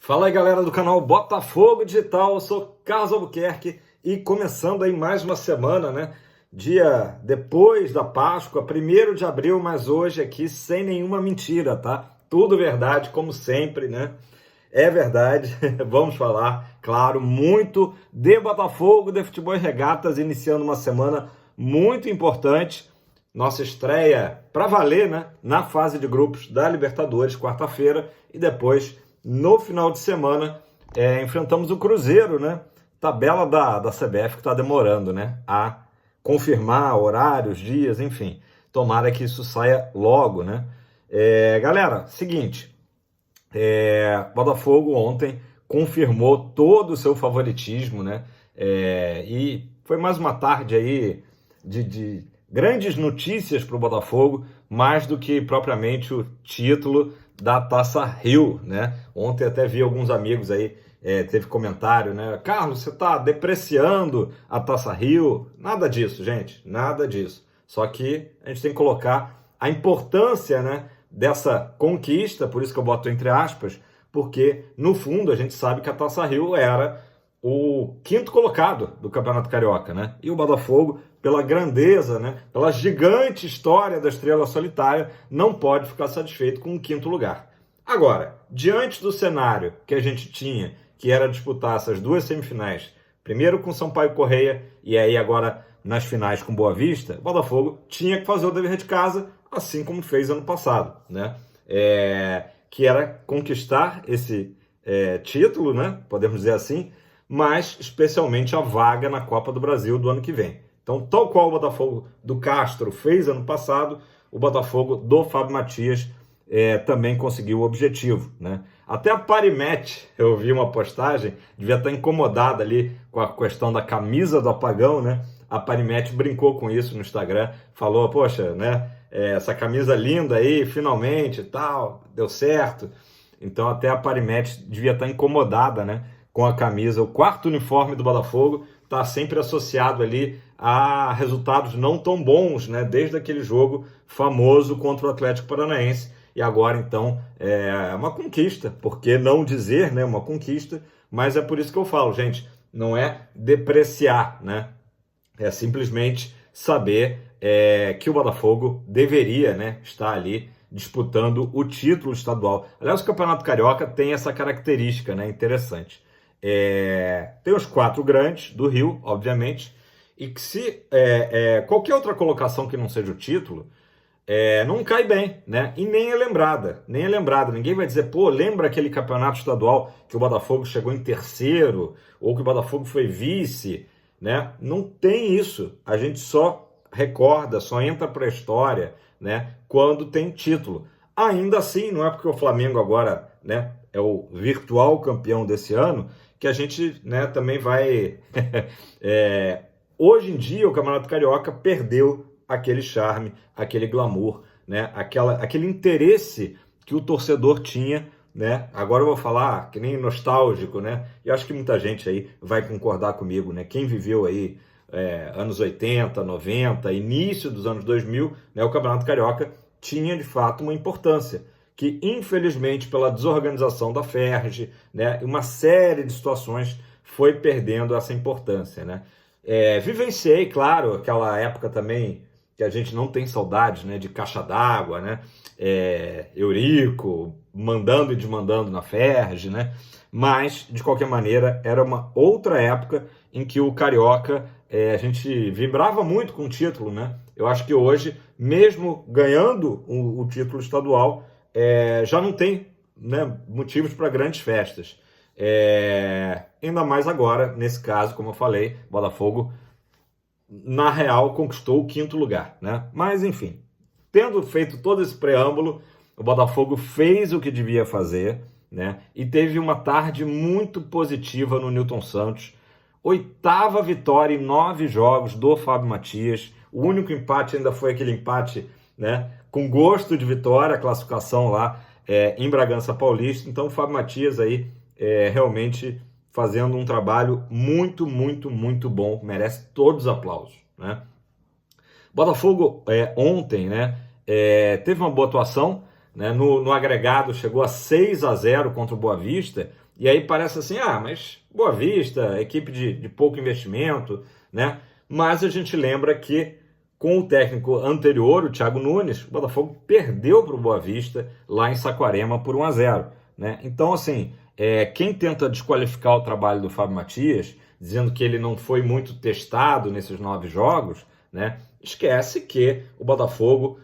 Fala aí, galera do canal Botafogo Digital, eu sou Carlos Albuquerque e começando aí mais uma semana, né? Dia depois da Páscoa, 1º de abril, mas hoje aqui sem nenhuma mentira, tá? Tudo verdade, como sempre, né? É verdade, vamos falar, claro, muito de Botafogo, de futebol e regatas, iniciando uma semana muito importante. Nossa estreia para valer, né? Na fase de grupos da Libertadores, quarta-feira, e depois no final de semana, enfrentamos o Cruzeiro, né? Tabela da CBF que está demorando, né? A confirmar horários, dias, enfim. Tomara que isso saia logo, né? Galera, seguinte. Botafogo ontem confirmou todo o seu favoritismo, né? E foi mais uma tarde aí de grandes notícias para o Botafogo, mais do que propriamente o título da Taça Rio, né? Ontem até vi alguns amigos aí, teve comentário, né? Carlos, você está depreciando a Taça Rio? Nada disso, gente, nada disso. Só que a gente tem que colocar a importância, né, dessa conquista, por isso que eu boto entre aspas, porque no fundo a gente sabe que a Taça Rio era o 5º colocado do Campeonato Carioca, né? E o Botafogo, pela grandeza, né, pela gigante história da Estrela Solitária, não pode ficar satisfeito com o 5º lugar. Agora, diante do cenário que a gente tinha, que era disputar essas duas semifinais, primeiro com Sampaio Corrêa e aí agora nas finais com Boa Vista, o Botafogo tinha que fazer o dever de casa, assim como fez ano passado, né? Que era conquistar esse título, né? Podemos dizer assim, mas especialmente a vaga na Copa do Brasil do ano que vem. Então, tal qual o Botafogo do Castro fez ano passado, o Botafogo do Fábio Matias também conseguiu o objetivo, né? Até a Parimet, eu vi uma postagem, devia estar incomodada ali com a questão da camisa do apagão, né? A Parimet brincou com isso no Instagram, falou, poxa, né? Essa camisa linda aí, finalmente, tal, deu certo. Então até a Parimet devia estar incomodada, né, com a camisa. O 4º uniforme do Botafogo está sempre associado ali a resultados não tão bons, né, desde aquele jogo famoso contra o Atlético Paranaense. E agora, então, é uma conquista, por que não dizer, né, uma conquista, mas é por isso que eu falo, gente, não é depreciar, né, é simplesmente saber que o Botafogo deveria, né, estar ali disputando o título estadual. Aliás, o Campeonato Carioca tem essa característica, né, interessante. Tem os 4 grandes do Rio, obviamente, e que se qualquer outra colocação que não seja o título, não cai bem, né? E nem é lembrada, nem é lembrada. Ninguém vai dizer, pô, lembra aquele campeonato estadual que o Botafogo chegou em terceiro, ou que o Botafogo foi vice, né? Não tem isso. A gente só recorda, só entra para a história, né, quando tem título. Ainda assim, não é porque o Flamengo agora, né, é o virtual campeão desse ano, que a gente, né, também vai... Hoje em dia, o Campeonato Carioca perdeu aquele charme, aquele glamour, né, aquele interesse que o torcedor tinha, né? Agora eu vou falar que nem nostálgico, né? E acho que muita gente aí vai concordar comigo, né? Quem viveu aí anos 80, 90, início dos anos 2000, né? O Campeonato Carioca tinha de fato uma importância que infelizmente pela desorganização da Ferg, né? Uma série de situações foi perdendo essa importância, né? Vivenciei, claro, aquela época também que a gente não tem saudades, né? De caixa d'água, né? Eurico mandando e desmandando na Ferg, né? Mas, de qualquer maneira, era uma outra época em que o Carioca, a gente vibrava muito com o título, né? Eu acho que hoje, mesmo ganhando o título estadual, já não tem, né, motivos para grandes festas. Ainda mais agora, nesse caso, como eu falei, Botafogo, na real, conquistou o 5º lugar, né? Mas, enfim, tendo feito todo esse preâmbulo, o Botafogo fez o que devia fazer, né? E teve uma tarde muito positiva no Newton Santos. 8ª vitória em 9 jogos do Fábio Matias. O único empate ainda foi aquele empate, né, com gosto de vitória, a classificação lá em Bragança Paulista. Então o Fábio Matias aí realmente fazendo um trabalho muito, muito, muito bom. Merece todos os aplausos, né? Botafogo ontem, né, teve uma boa atuação, né, no agregado chegou a 6-0 contra o Boa Vista, E aí parece assim, mas Boa Vista, equipe de pouco investimento, né? Mas a gente lembra que com o técnico anterior, o Thiago Nunes, o Botafogo perdeu para o Boa Vista lá em Saquarema por 1-0, né? Então, assim, quem tenta desqualificar o trabalho do Fábio Matias, dizendo que ele não foi muito testado nesses 9 jogos, né? Esquece que o Botafogo,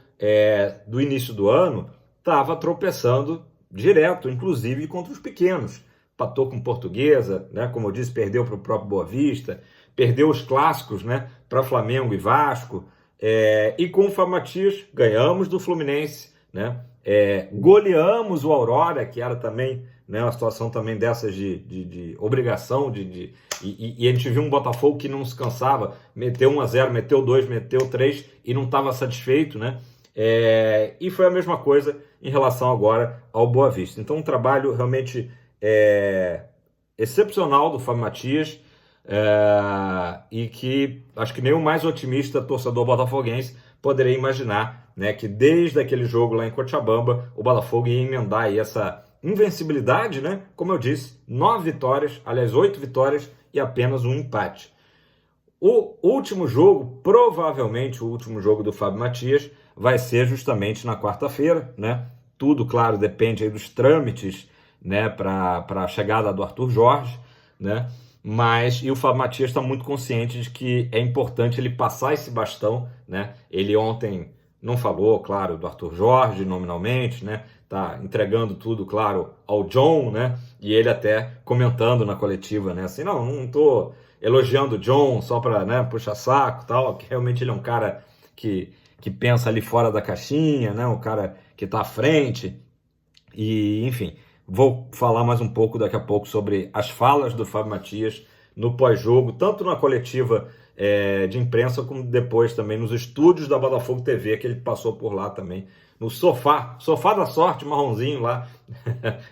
do início do ano, estava tropeçando direto, inclusive contra os pequenos. Empatou com Portuguesa, né? Como eu disse, perdeu para o próprio Boa Vista, perdeu os clássicos, né? Para Flamengo e Vasco. E com o Fábio Matias, ganhamos do Fluminense, né? Goleamos o Aurora, que era também, né, uma situação também dessas de obrigação, e a gente viu um Botafogo que não se cansava, meteu 1-0, meteu 2, meteu 3 e não estava satisfeito, né? E foi a mesma coisa em relação agora ao Boa Vista. Então, um trabalho realmente excepcional do Fábio Matias, e que acho que nem o mais otimista torcedor botafoguense poderia imaginar, né, que desde aquele jogo lá em Cochabamba o Botafogo ia emendar aí essa invencibilidade, né? Como eu disse, 9 vitórias, aliás 8 vitórias e apenas um empate. O último jogo, provavelmente o último jogo do Fábio Matias, vai ser justamente na quarta-feira, né? Tudo, claro, depende aí dos trâmites, né, para a chegada do Arthur Jorge, né? E o Fábio Matias está muito consciente de que é importante ele passar esse bastão, né? Ele ontem não falou, claro, do Arthur Jorge nominalmente, né? Tá entregando tudo, claro, ao John, né? E ele até comentando na coletiva, né? Assim, não tô elogiando o John só para, né, puxar saco, tal, que realmente ele é um cara que pensa ali fora da caixinha, né? Um cara que está à frente. E, enfim, vou falar mais um pouco daqui a pouco sobre as falas do Fábio Matias no pós-jogo, tanto na coletiva de imprensa, como depois também nos estúdios da Botafogo TV, que ele passou por lá também, no sofá da sorte, marronzinho lá,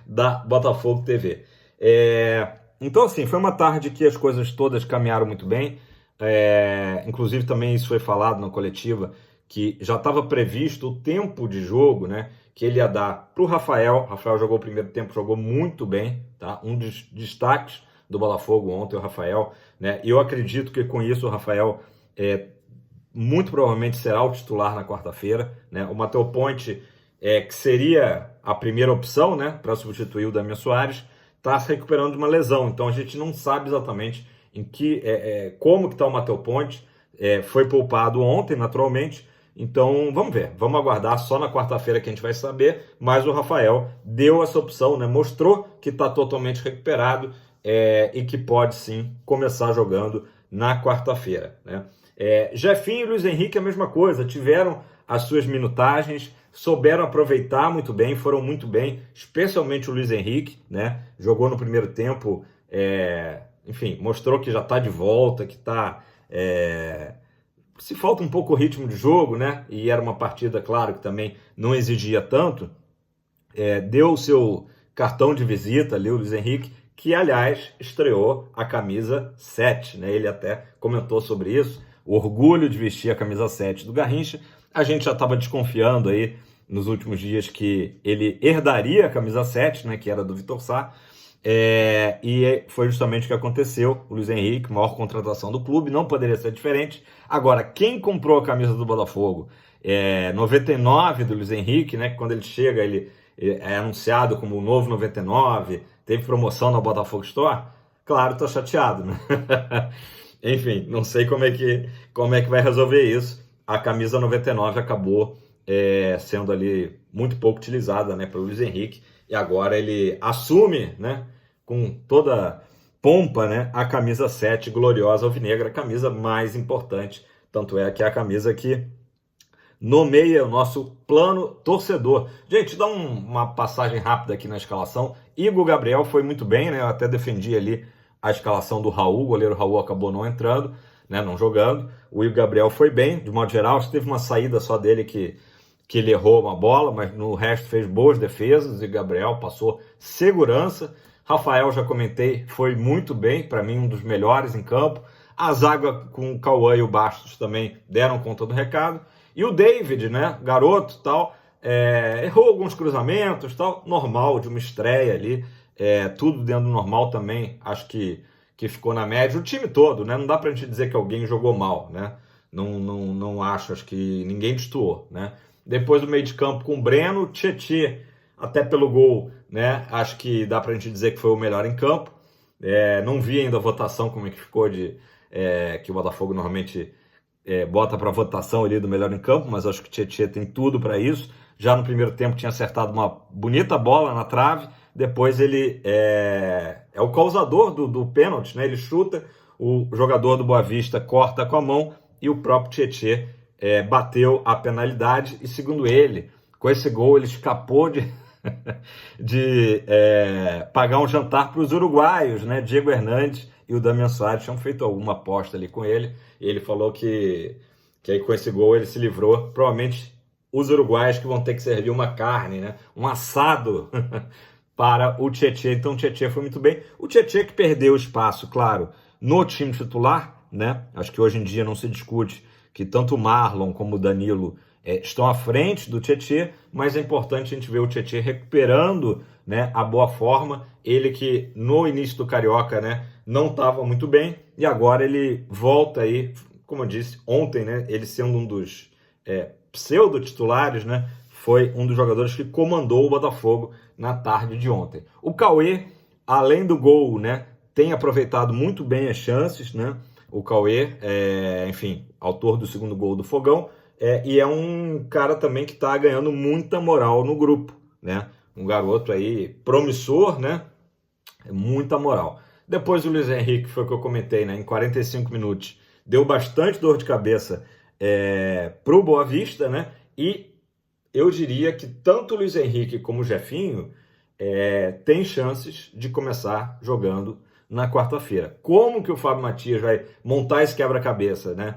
da Botafogo TV. Então, assim, foi uma tarde que as coisas todas caminharam muito bem, inclusive também isso foi falado na coletiva, que já estava previsto o tempo de jogo, né, que ele ia dar para o Rafael. Rafael jogou o primeiro tempo, jogou muito bem, tá? Um dos destaques do Botafogo ontem, o Rafael, né? E eu acredito que com isso o Rafael muito provavelmente será o titular na quarta-feira, né? O Matheus Ponte, que seria a primeira opção, né, para substituir o Damian Soares, está se recuperando de uma lesão, então a gente não sabe exatamente como que está o Matheus Ponte. Foi poupado ontem, naturalmente. Então, vamos ver, vamos aguardar, só na quarta-feira que a gente vai saber, mas o Rafael deu essa opção, né? Mostrou que está totalmente recuperado, e que pode sim começar jogando na quarta-feira, né? Jefinho e Luiz Henrique a mesma coisa, tiveram as suas minutagens, souberam aproveitar muito bem, foram muito bem, especialmente o Luiz Henrique, né? Jogou no primeiro tempo, enfim, mostrou que já está de volta, que está... se falta um pouco o ritmo de jogo, né? E era uma partida, claro, que também não exigia tanto. Deu o seu cartão de visita ali, o Luiz Henrique, que, aliás, estreou a camisa 7, né? Ele até comentou sobre isso, o orgulho de vestir a camisa 7 do Garrincha. A gente já estava desconfiando aí nos últimos dias que ele herdaria a camisa 7, né? Que era do Vitor Sá. E foi justamente o que aconteceu. O Luiz Henrique, maior contratação do clube, não poderia ser diferente. Agora, quem comprou a camisa do Botafogo, 99 do Luiz Henrique, né? Quando ele chega, ele é anunciado como o novo 99, teve promoção na Botafogo Store. Claro, tô chateado, né? Enfim, não sei como é que vai resolver isso. A camisa 99 acabou sendo ali muito pouco utilizada, né, pelo Luiz Henrique. E agora ele assume, né, com toda pompa, né, a camisa 7 gloriosa alvinegra, a camisa mais importante. Tanto é que é a camisa que nomeia o nosso plano torcedor. Gente, dá uma passagem rápida aqui na escalação. Igor Gabriel foi muito bem, né? Eu até defendi ali a escalação do Raul. O goleiro Raul acabou não entrando, né, não jogando. O Igor Gabriel foi bem, de modo geral. Teve uma saída só dele que ele errou uma bola, mas no resto fez boas defesas. E Gabriel passou segurança. Rafael, já comentei, foi muito bem, para mim um dos melhores em campo. A zaga com o Cauã e o Bastos também deram conta do recado. E o David, né, garoto, tal, errou alguns cruzamentos, tal, normal de uma estreia ali. tudo dentro do normal também, acho que ficou na média. O time todo, né? Não dá pra gente dizer que alguém jogou mal, né? Não acho que ninguém destoou, né? Depois do meio de campo com o Breno, Tietê, até pelo gol, né? Acho que dá pra gente dizer que foi o melhor em campo. Não vi ainda a votação, como é que ficou que o Botafogo normalmente bota para votação ali do melhor em campo, mas acho que o Tietê tem tudo para isso. Já no primeiro tempo tinha acertado uma bonita bola na trave, depois ele é o causador do pênalti, né? Ele chuta, o jogador do Boa Vista corta com a mão e o próprio Tietê bateu a penalidade e, segundo ele, com esse gol ele escapou de pagar um jantar para os uruguaios, né? Diego Hernandes e o Damian Soares tinham feito alguma aposta ali com ele, e ele falou que aí com esse gol ele se livrou, provavelmente os uruguaios que vão ter que servir uma carne, né? Um assado para o Tietê. Então o Tietê foi muito bem. O Tietê que perdeu espaço, claro, no time titular, né? Acho que hoje em dia não se discute que tanto o Marlon como o Danilo estão à frente do Tietê, mas é importante a gente ver o Tietê recuperando, né, a boa forma. Ele que no início do Carioca, né, não estava muito bem, e agora ele volta aí, como eu disse, ontem, né, ele sendo um dos pseudo-titulares, né, foi um dos jogadores que comandou o Botafogo na tarde de ontem. O Cauê, além do gol, né, tem aproveitado muito bem as chances, né? O Cauê, enfim, autor do segundo gol do Fogão, e é um cara também que está ganhando muita moral no grupo, né? Um garoto aí promissor, né? Muita moral. Depois o Luiz Henrique, foi o que eu comentei, né? Em 45 minutos, deu bastante dor de cabeça para o Boa Vista, né? E eu diria que tanto o Luiz Henrique como o Jefinho têm chances de começar jogando na quarta-feira. Como que o Fábio Matias vai montar esse quebra-cabeça, né?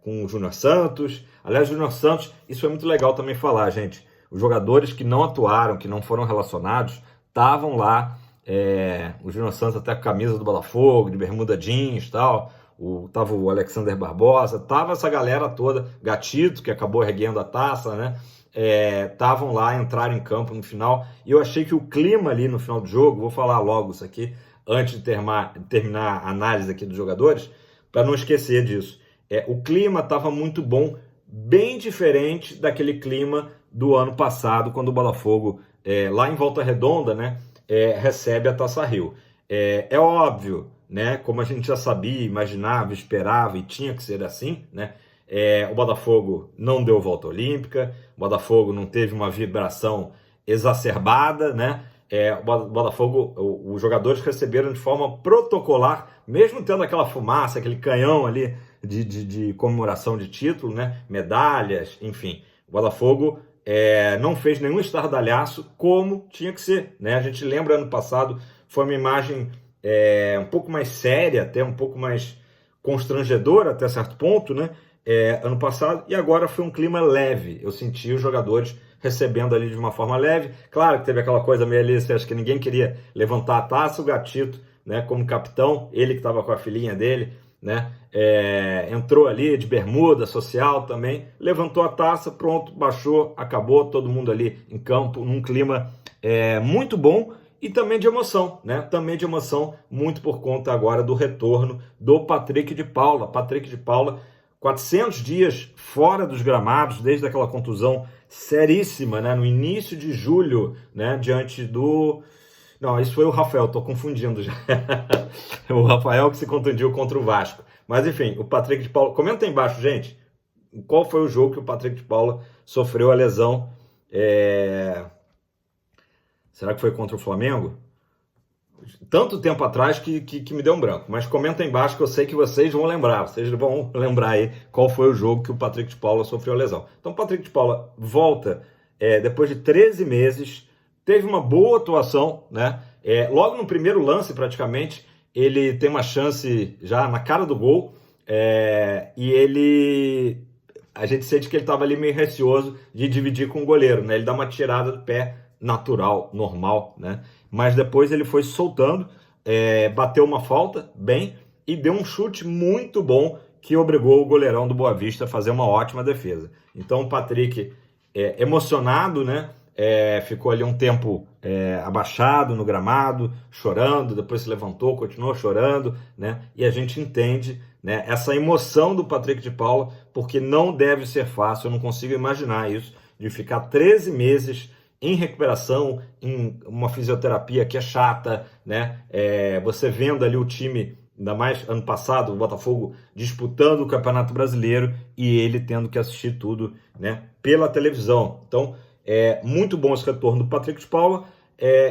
Com o Júnior Santos. Aliás, o Júnior Santos, isso é muito legal também falar, gente. Os jogadores que não atuaram, que não foram relacionados, estavam lá. O Júnior Santos até com a camisa do Botafogo, de bermuda jeans e tal. Tava o Alexander Barbosa, tava essa galera toda, Gatito, que acabou erguendo a taça, né? Estavam lá, entraram em campo no final. E eu achei que o clima ali no final do jogo, vou falar logo isso aqui, antes de terminar a análise aqui dos jogadores, para não esquecer disso. O clima estava muito bom, bem diferente daquele clima do ano passado, quando o Botafogo, lá em Volta Redonda, né, recebe a Taça Rio. É óbvio, né, como a gente já sabia, imaginava, esperava e tinha que ser assim, né, o Botafogo não deu volta olímpica, o Botafogo não teve uma vibração exacerbada, né? O Botafogo, os jogadores receberam de forma protocolar, mesmo tendo aquela fumaça, aquele canhão ali de comemoração de título, né? Medalhas, enfim. O Botafogo não fez nenhum estardalhaço como tinha que ser, né? A gente lembra ano passado, foi uma imagem um pouco mais séria, até um pouco mais constrangedora até certo ponto, né? Ano passado, e agora foi um clima leve. Eu senti os jogadores recebendo ali de uma forma leve. Claro que teve aquela coisa meio ali, acho que ninguém queria levantar a taça, o Gatito, né, como capitão, ele que estava com a filhinha dele, né, entrou ali de bermuda social também, levantou a taça, pronto, baixou, acabou, todo mundo ali em campo, num clima muito bom e também de emoção, né, também de emoção, muito por conta agora do retorno do Patrick de Paula. Patrick de Paula, 400 dias fora dos gramados, desde aquela contusão seríssima, né, no início de julho, né, diante do... Não, isso foi o Rafael, tô confundindo já. O Rafael que se contundiu contra o Vasco. Mas enfim, o Patrick de Paula... Comenta aí embaixo, gente, qual foi o jogo que o Patrick de Paula sofreu a lesão. Será que foi contra o Flamengo? Tanto tempo atrás que me deu um branco. Mas comenta aí embaixo que eu sei que vocês vão lembrar. Vocês vão lembrar aí qual foi o jogo que o Patrick de Paula sofreu a lesão. Então o Patrick de Paula volta depois de 13 meses. Teve uma boa atuação, né? Logo no primeiro lance, praticamente, ele tem uma chance já na cara do gol. E a gente sente que ele estava ali meio receoso de dividir com o goleiro, né? Ele dá uma tirada do pé natural, normal, né? Mas depois ele foi soltando, bateu uma falta bem e deu um chute muito bom que obrigou o goleirão do Boa Vista a fazer uma ótima defesa. Então o Patrick, emocionado, né? Ficou ali um tempo abaixado no gramado, chorando, depois se levantou, continuou chorando, né? E a gente entende, né, essa emoção do Patrick de Paula, porque não deve ser fácil, eu não consigo imaginar isso, de ficar 13 meses em recuperação, em uma fisioterapia que é chata, né? Você vendo ali o time, ainda mais ano passado, o Botafogo disputando o Campeonato Brasileiro e ele tendo que assistir tudo, né, pela televisão. Então, muito bom esse retorno do Patrick de Paula.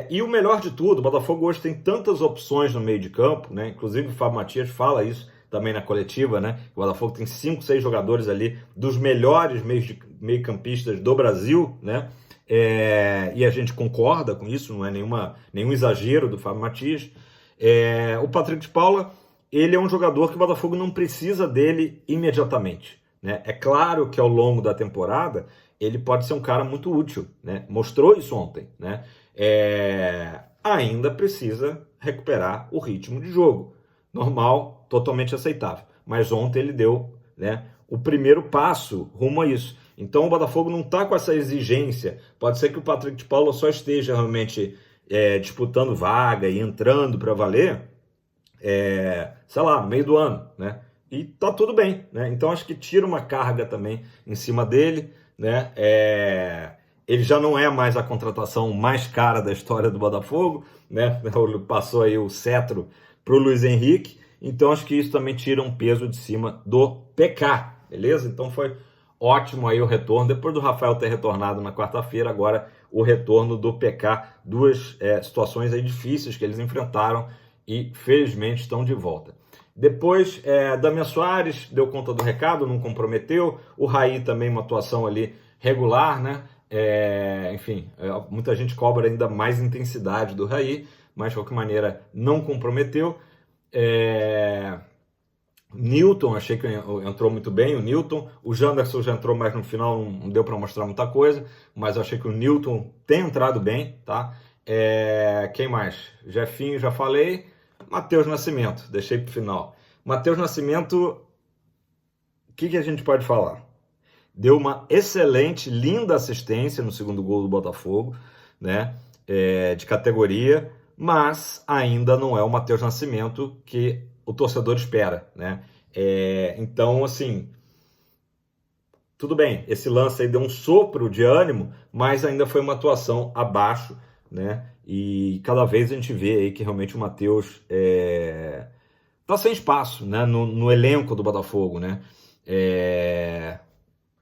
E o melhor de tudo, o Botafogo hoje tem tantas opções no meio de campo, né? Inclusive o Fábio Matias fala isso também na coletiva, né? O Botafogo tem 5, 6 jogadores ali dos melhores meio-campistas do Brasil, né? E a gente concorda com isso, não é nenhum exagero do Fábio Matias. O Patrick de Paula, ele é um jogador que o Botafogo não precisa dele imediatamente, né? É claro que ao longo da temporada ele pode ser um cara muito útil, né? Mostrou isso ontem, né? Ainda precisa recuperar o ritmo de jogo. Normal, totalmente aceitável. Mas ontem ele deu, né, o primeiro passo rumo a isso. Então o Botafogo não está com essa exigência. Pode ser que o Patrick de Paula só esteja realmente disputando vaga e entrando para valer, sei lá, no meio do ano, né? E tá tudo bem, né? Então acho que tira uma carga também em cima dele, né? Ele já não é mais a contratação mais cara da história do Botafogo, né? Passou aí o cetro para o Luiz Henrique, então acho que isso também tira um peso de cima do PK, beleza? Então foi ótimo aí o retorno, depois do Rafael ter retornado na quarta-feira, agora o retorno do PK, duas situações aí difíceis que eles enfrentaram e felizmente estão de volta. Depois, Damian Soares deu conta do recado, não comprometeu, o Raí também uma atuação ali regular, né? Enfim, muita gente cobra ainda mais intensidade do Raí, mas de qualquer maneira não comprometeu. Newton, achei que entrou muito bem, o Newton. O Janderson já entrou mais no final, não deu para mostrar muita coisa, mas eu achei que o Newton tem entrado bem, tá? Quem mais? Jefinho, já falei. Matheus Nascimento, deixei para o final. Matheus Nascimento, o que a gente pode falar? Deu uma excelente, linda assistência no segundo gol do Botafogo, né? De categoria, mas ainda não é o Matheus Nascimento que o torcedor espera, né? Então, assim, tudo bem, esse lance aí deu um sopro de ânimo, mas ainda foi uma atuação abaixo, né? E cada vez a gente vê aí que realmente o Matheus tá sem espaço, né? No elenco do Botafogo, né?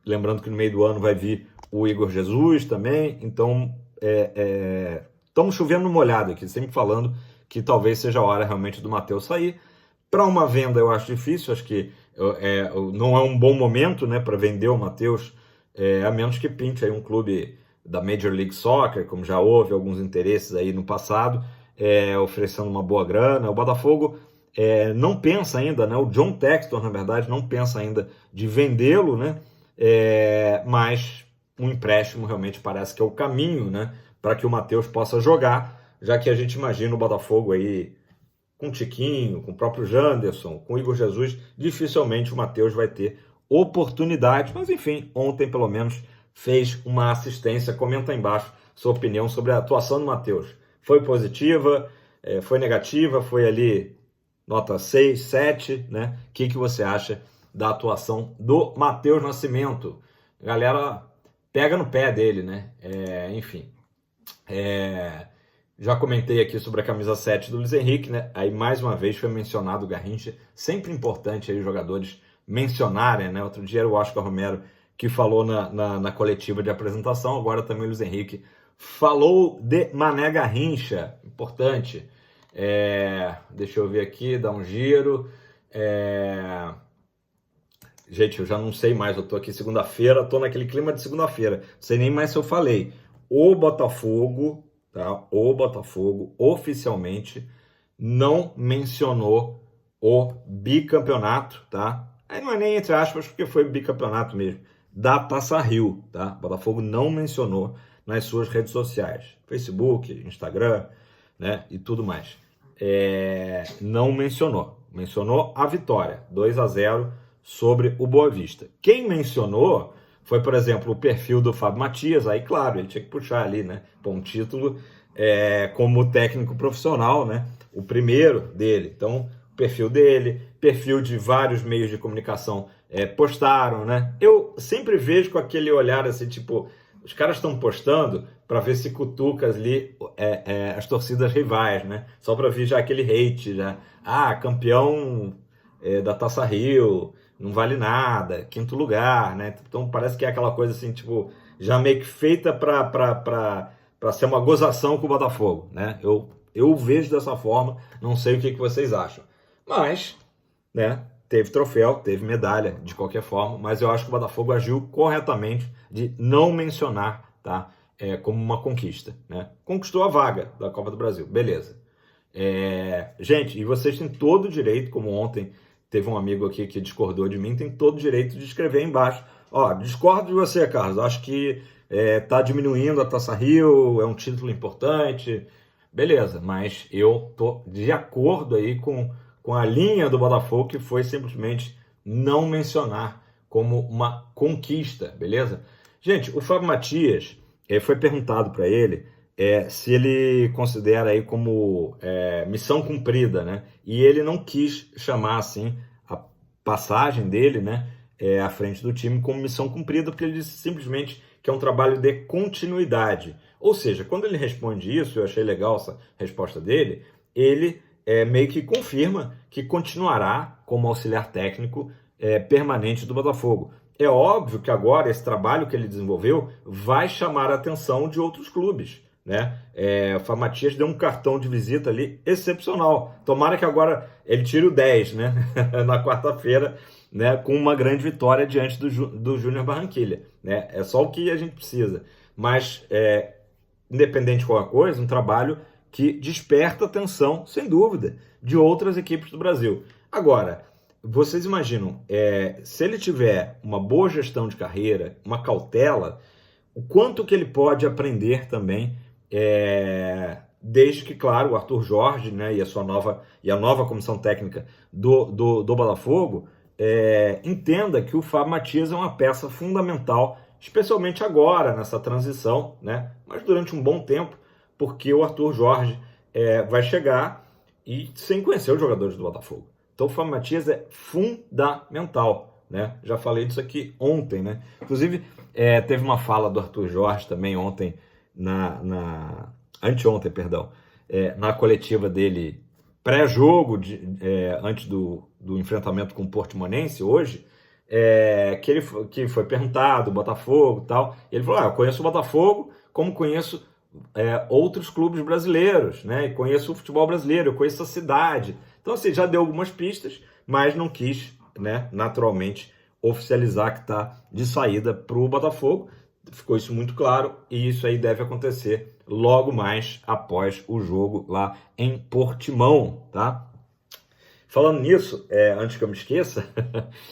Lembrando que no meio do ano vai vir o Igor Jesus também, então estamos chovendo no molhado aqui, sempre falando que talvez seja a hora realmente do Matheus sair. Para uma venda eu acho difícil, acho que não é um bom momento, né, para vender o Matheus, a menos que pinte aí um clube da Major League Soccer, como já houve alguns interesses aí no passado, oferecendo uma boa grana. O Botafogo não pensa ainda, né, o John Textor, na verdade, não pensa ainda de vendê-lo, né, mas um empréstimo realmente parece que é o caminho, né, para que o Matheus possa jogar, já que a gente imagina o Botafogo aí com o Tiquinho, com o próprio Janderson, com o Igor Jesus, dificilmente o Matheus vai ter oportunidade, mas enfim, ontem pelo menos fez uma assistência. Comenta aí embaixo sua opinião sobre a atuação do Matheus. Foi positiva, foi negativa, foi ali nota 6, 7, né? O que você acha da atuação do Matheus Nascimento? A galera pega no pé dele, né? Enfim. Já comentei aqui sobre a camisa 7 do Luiz Henrique, né? Aí mais uma vez foi mencionado o Garrincha. Sempre importante aí os jogadores mencionarem, né? Outro dia era o Oscar Romero que falou na coletiva de apresentação, agora também o Luiz Henrique falou de Mané Garrincha. Importante. Deixa eu ver aqui, dar um giro. Gente, eu já não sei mais, eu tô aqui segunda-feira, tô naquele clima de segunda-feira, não sei nem mais se eu falei. O Botafogo, tá? O Botafogo oficialmente não mencionou o bicampeonato, tá? Aí não é nem entre aspas, porque foi bicampeonato mesmo, da Taça Rio, tá? O Botafogo não mencionou nas suas redes sociais, Facebook, Instagram, né? E tudo mais. Não mencionou a vitória, 2-0 sobre o Boa Vista. Quem mencionou foi, por exemplo, o perfil do Fábio Matias. Aí, claro, ele tinha que puxar ali, né? Pô, um título como técnico profissional, né? O primeiro dele. Então, o perfil dele, perfil de vários meios de comunicação postaram, né? Eu sempre vejo com aquele olhar assim, tipo, os caras estão postando para ver se cutuca ali as torcidas rivais, né? Só para ver já aquele hate, já. Ah, campeão da Taça Rio, não vale nada, quinto lugar, né? Então parece que é aquela coisa assim, tipo, já meio que feita para ser uma gozação com o Botafogo, né? Eu vejo dessa forma, não sei o que vocês acham. Mas, né, teve troféu, teve medalha, de qualquer forma, mas eu acho que o Botafogo agiu corretamente de não mencionar, tá? Como uma conquista, né? Conquistou a vaga da Copa do Brasil, beleza. Gente, e vocês têm todo o direito, como ontem teve um amigo aqui que discordou de mim, tem todo o direito de escrever aí embaixo. Ó, discordo de você, Carlos, acho que tá diminuindo a Taça Rio, é um título importante, beleza, mas eu tô de acordo aí com a linha do Botafogo, que foi simplesmente não mencionar como uma conquista, beleza? Gente, o Fábio Matias, foi perguntado para ele se ele considera aí como missão cumprida, né? E ele não quis chamar assim a passagem dele, né, à frente do time como missão cumprida, porque ele disse simplesmente que é um trabalho de continuidade. Ou seja, quando ele responde isso, eu achei legal essa resposta dele, ele meio que confirma que continuará como auxiliar técnico permanente do Botafogo. É óbvio que agora esse trabalho que ele desenvolveu vai chamar a atenção de outros clubes, né? O Fábio Matias deu um cartão de visita ali excepcional. Tomara que agora ele tire o 10, né? Na quarta-feira, né? Com uma grande vitória diante do Júnior Barranquilla, né? É só o que a gente precisa. Mas, independente de qualquer coisa, um trabalho que desperta atenção, sem dúvida, de outras equipes do Brasil. Agora, vocês imaginam, se ele tiver uma boa gestão de carreira, uma cautela, o quanto que ele pode aprender também, desde que, claro, o Arthur Jorge, né, e a nova comissão técnica do Botafogo entenda que o Fábio Matias é uma peça fundamental, especialmente agora, nessa transição, né, mas durante um bom tempo, porque o Arthur Jorge vai chegar e sem conhecer os jogadores do Botafogo. Então o Fábio Matias é fundamental, né? Já falei disso aqui ontem, né? Inclusive, teve uma fala do Arthur Jorge também ontem, anteontem, perdão, na coletiva dele pré-jogo, antes do enfrentamento com o Portimonense hoje, que foi perguntado, Botafogo e tal, e ele falou, eu conheço o Botafogo como conheço outros clubes brasileiros, né? E conheço o futebol brasileiro, eu conheço a cidade. Então, assim, já deu algumas pistas, mas não quis, né, naturalmente, oficializar que está de saída para o Botafogo. Ficou isso muito claro e isso aí deve acontecer logo mais após o jogo lá em Portimão, tá? Falando nisso, antes que eu me esqueça,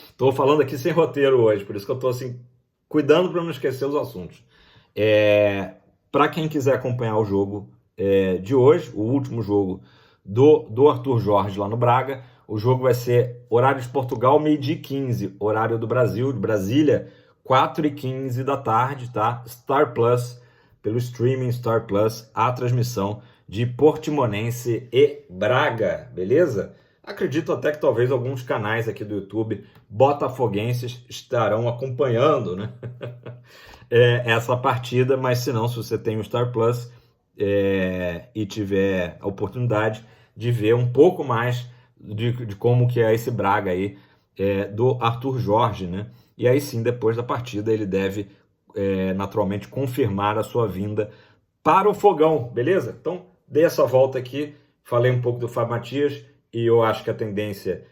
estou falando aqui sem roteiro hoje, por isso que eu estou assim, cuidando para não esquecer os assuntos. Para quem quiser acompanhar o jogo de hoje, o último jogo do Arthur Jorge lá no Braga, o jogo vai ser horário de Portugal, 12h15, horário do Brasil, de Brasília, 4h15 da tarde, tá? Star Plus, pelo streaming Star Plus, a transmissão de Portimonense e Braga, beleza? Acredito até que talvez alguns canais aqui do YouTube botafoguenses estarão acompanhando, né? Essa partida, mas se não, se você tem o Star Plus e tiver a oportunidade de ver um pouco mais de como que é esse Braga aí, do Arthur Jorge, né? E aí sim, depois da partida, ele deve naturalmente confirmar a sua vinda para o Fogão, beleza? Então, dei essa volta aqui, falei um pouco do Fábio Matias, e eu acho que a tendência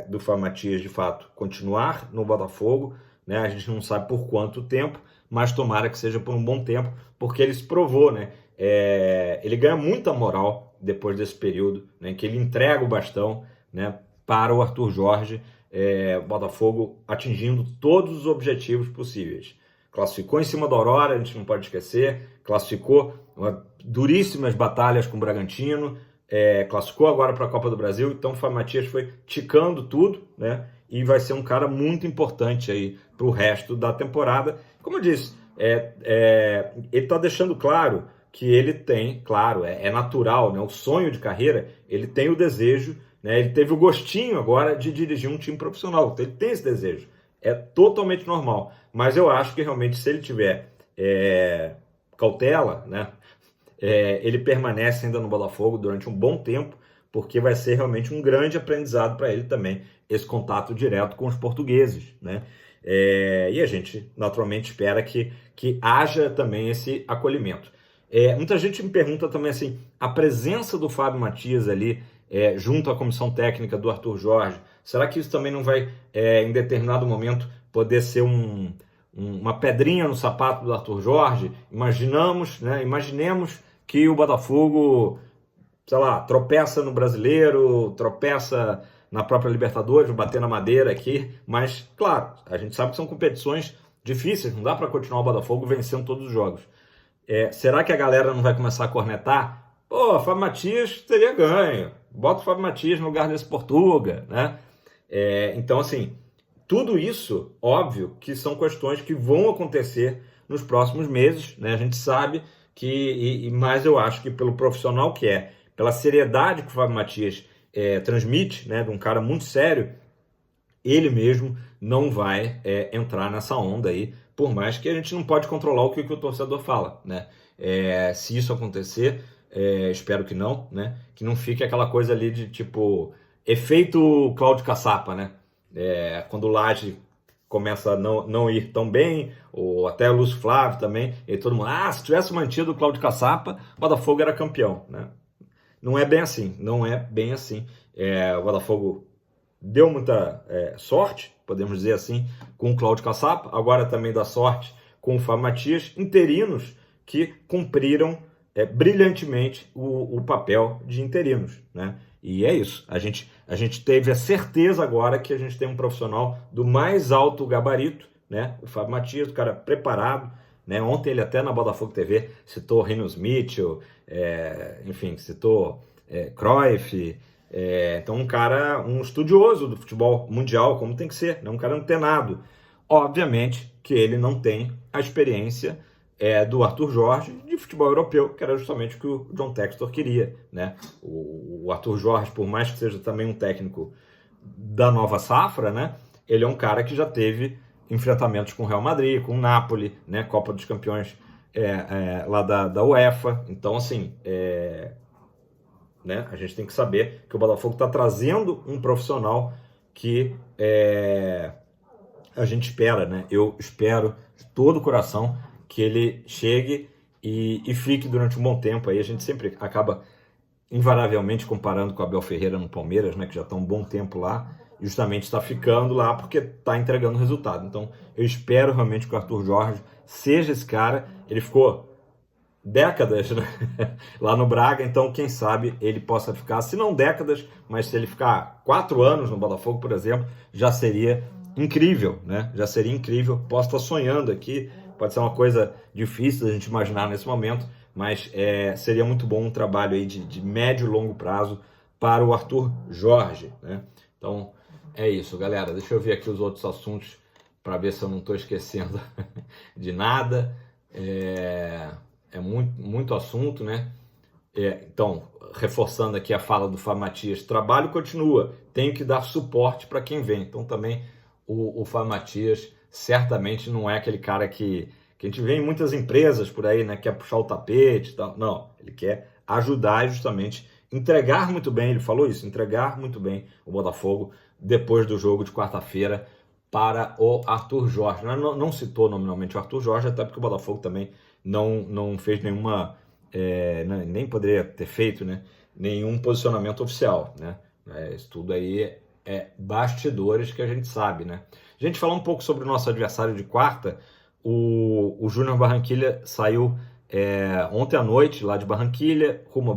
do Fábio Matias, de fato, continuar no Botafogo, né? A gente não sabe por quanto tempo, mas tomara que seja por um bom tempo, porque ele se provou, né? Ele ganha muita moral depois desse período, né, que ele entrega o bastão, né, para o Arthur Jorge, o Botafogo atingindo todos os objetivos possíveis. Classificou em cima da Aurora, a gente não pode esquecer, classificou duríssimas batalhas com o Bragantino, classificou agora para a Copa do Brasil, então o Fábio Matias foi ticando tudo, né, e vai ser um cara muito importante aí para o resto da temporada. Como eu disse, ele está deixando claro que ele tem, claro, é natural, né? O sonho de carreira, ele tem o desejo, né? Ele teve o gostinho agora de dirigir um time profissional, então ele tem esse desejo. É totalmente normal, mas eu acho que realmente se ele tiver cautela, né? Ele permanece ainda no Botafogo durante um bom tempo, porque vai ser realmente um grande aprendizado para ele também, esse contato direto com os portugueses, né? E a gente naturalmente espera que haja também esse acolhimento. Muita gente me pergunta também assim, a presença do Fábio Matias ali, junto à comissão técnica do Arthur Jorge, será que isso também não vai, em determinado momento, poder ser uma pedrinha no sapato do Arthur Jorge? Imaginemos que o Botafogo, sei lá, tropeça no Brasileiro, tropeça na própria Libertadores, vou bater na madeira aqui, mas, claro, a gente sabe que são competições difíceis, não dá para continuar o Botafogo vencendo todos os jogos. Será que a galera não vai começar a cornetar? Pô, Fábio Matias teria ganho, bota o Fábio Matias no lugar desse Portuga, né? Então, assim, tudo isso, óbvio, que são questões que vão acontecer nos próximos meses, né? A gente sabe mas eu acho que pelo profissional que pela seriedade que o Fábio Matias transmite, né, de um cara muito sério, ele mesmo não vai entrar nessa onda aí, por mais que a gente não pode controlar o que o torcedor fala, né? Se isso acontecer, espero que não, né? Que não fique aquela coisa ali de tipo efeito Cláudio Caçapa, né? Quando o Laje começa a não ir tão bem, ou até o Lúcio Flávio também, e todo mundo, se tivesse mantido o Cláudio Caçapa, o Botafogo era campeão, né? Não é bem assim, não é bem assim. O Botafogo deu muita sorte, podemos dizer assim, com o Cláudio Caçapa, agora também dá sorte com o Fábio Matias, interinos que cumpriram brilhantemente o papel de interinos, né? E é isso, a gente teve a certeza agora que a gente tem um profissional do mais alto gabarito, né? O Fábio Matias, o cara preparado, né? Ontem ele até na Botafogo TV citou Rinus Mitchell, enfim, citou Cruyff, então um estudioso do futebol mundial, como tem que ser, né? Um cara antenado. Obviamente que ele não tem a experiência do Arthur Jorge de futebol europeu, que era justamente o que o John Textor queria, né? O Arthur Jorge, por mais que seja também um técnico da nova safra, né? Ele é um cara que já teve enfrentamentos com o Real Madrid, com o Napoli, né? Copa dos Campeões lá da UEFA. Então, assim, né? A gente tem que saber que o Botafogo está trazendo um profissional que a gente espera, né? Eu espero de todo o coração que ele chegue e fique durante um bom tempo. Aí a gente sempre acaba invariavelmente comparando com o Abel Ferreira no Palmeiras, né, que já está um bom tempo lá, justamente está ficando lá porque está entregando resultado. Então eu espero realmente que o Arthur Jorge seja esse cara. Ele ficou décadas, né, lá no Braga, então quem sabe ele possa ficar, se não décadas, mas se ele ficar 4 anos no Botafogo, por exemplo, já seria incrível, né? Já seria incrível. Posso estar sonhando aqui, pode ser uma coisa difícil da gente imaginar nesse momento, mas seria muito bom um trabalho aí de médio e longo prazo para o Arthur Jorge, né? Então é isso, galera. Deixa eu ver aqui os outros assuntos para ver se eu não estou esquecendo de nada. É muito assunto, né? Então, reforçando aqui a fala do Fábio Matias, trabalho continua, tenho que dar suporte para quem vem. Então também o Fábio Matias certamente não é aquele cara que a gente vê em muitas empresas por aí, né? Quer puxar o tapete e tal. Não, ele quer ajudar e justamente entregar muito bem, ele falou isso, entregar muito bem o Botafogo depois do jogo de quarta-feira para o Arthur Jorge. Não citou nominalmente o Arthur Jorge, até porque o Botafogo também não fez nenhuma, nem poderia ter feito, né, nenhum posicionamento oficial, né? Isso tudo aí bastidores que a gente sabe, né? A gente falou um pouco sobre o nosso adversário de quarta. O Júnior Barranquilla saiu ontem à noite lá de Barranquilla, rumo a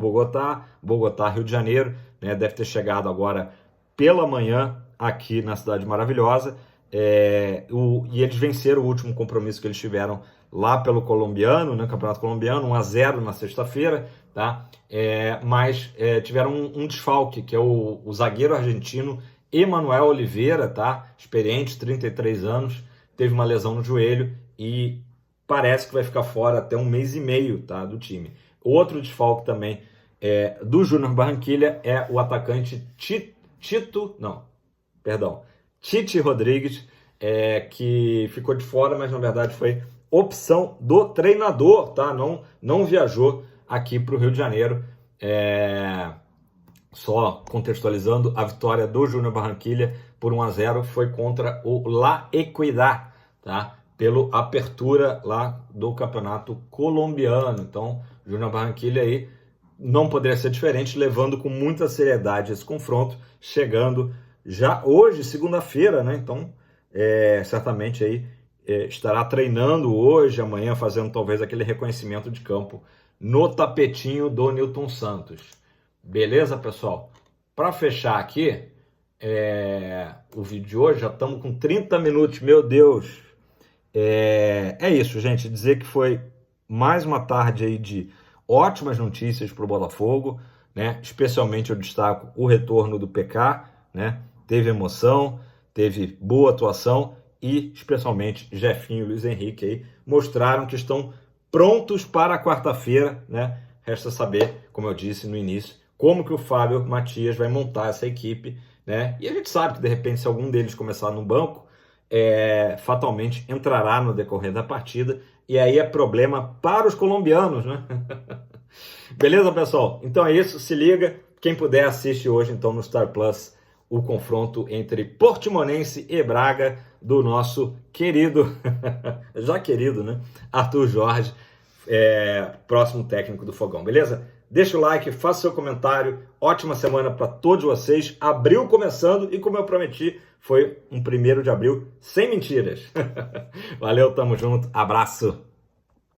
Bogotá, Rio de Janeiro, né? Deve ter chegado agora pela manhã aqui na Cidade Maravilhosa. E eles venceram o último compromisso que eles tiveram lá pelo colombiano, né, Campeonato Colombiano, 1-0 na sexta-feira, tá? Mas tiveram um desfalque, que é o zagueiro argentino Emanuel Oliveira, tá? Experiente, 33 anos, teve uma lesão no joelho e parece que vai ficar fora até 1 mês e meio, tá, do time. Outro desfalque também do Júnior Barranquilla é o atacante Tite Rodrigues, que ficou de fora, mas na verdade foi opção do treinador, tá? Não viajou aqui para o Rio de Janeiro. Só contextualizando, a vitória do Júnior Barranquilla por 1-0 foi contra o La Equidad, tá? Pelo apertura lá do campeonato colombiano. Então, Júnior Barranquilla aí não poderia ser diferente, levando com muita seriedade esse confronto, chegando já hoje, segunda-feira, né? Então, certamente aí estará treinando hoje, amanhã, fazendo talvez aquele reconhecimento de campo no tapetinho do Nilton Santos. Beleza, pessoal? Para fechar aqui o vídeo de hoje, já estamos com 30 minutos, meu Deus! É isso, gente, dizer que foi mais uma tarde aí de ótimas notícias para o Botafogo, né? Especialmente eu destaco o retorno do PK, né? Teve emoção, teve boa atuação e especialmente Jefinho e Luiz Henrique aí mostraram que estão prontos para a quarta-feira, né? Resta saber, como eu disse no início, como que o Fábio Matias vai montar essa equipe, né? E a gente sabe que de repente se algum deles começar no banco, fatalmente entrará no decorrer da partida, e aí é problema para os colombianos, né? Beleza, pessoal? Então é isso, se liga. Quem puder assiste hoje, então, no Star Plus, o confronto entre Portimonense e Braga, do nosso querido, já querido, né? Arthur Jorge, próximo técnico do Fogão, beleza? Deixa o like, faça seu comentário, ótima semana para todos vocês. Abril começando e, como eu prometi, foi um 1º de abril sem mentiras. Valeu, tamo junto, abraço!